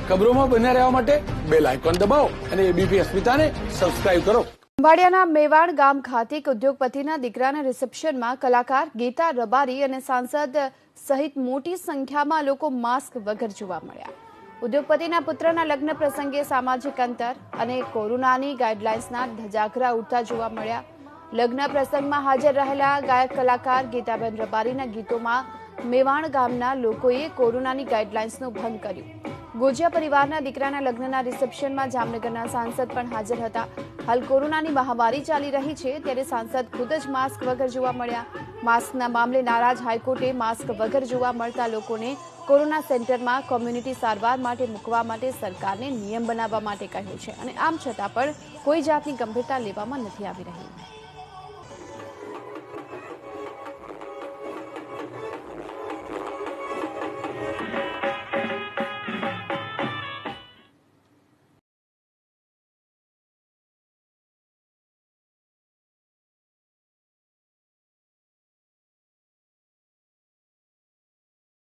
ખબરોમાં બન્યા રહેવા માટે બેલ આઇકોન દબાવો અને એબીપી અસ્મિતાને સબસ્ક્રાઇબ કરો। ખંભાળિયાના મેવાડ ગામ ખાતે ઉદ્યોગપતિના દીકરાના રિસેપ્શનમાં કલાકાર ગીતા રબારી અને સાંસદ સહિત મોટી સંખ્યામાં લોકો માસ્ક વગર જોવા મળ્યા। ઉદ્યોગપતિના પુત્રના લગ્ન પ્રસંગે સામાજિક અંતર અને કોરોનાની ગાઈડલાઇન્સના ધજાગરા ઉડતા જોવા મળ્યા। લગ્ન પ્રસંગમાં હાજર રહેલા ગાયક કલાકાર ગીતાબેન રબારીના ગીતોમાં મેવાડ ગામના લોકોએ કોરોનાની ગાઈડલાઇન્સનો ભંગ કર્યો। ગોજિયા પરિવારના દીકરાના લગ્નના રિસેપ્શનમાં જામનગરના સાંસદ પણ હાજર હતા। હાલ કોરોનાની મહામારી ચાલી રહી છે ત્યારે સાંસદ ખુદ જ માસ્ક વગર જોવા મળ્યા। માસ્કના મામલે નારાજ હાઈકોર્ટે માસ્ક વગર જોવા મળતા લોકોને કોરોના સેન્ટરમાં કોમ્યુનિટી સારવાર માટે મૂકવા માટે સરકારને નિયમ બનાવવા માટે કહ્યું છે અને આમ છતાં પણ કોઈ જાતની ગંભીરતા લેવામાં નથી આવી રહી।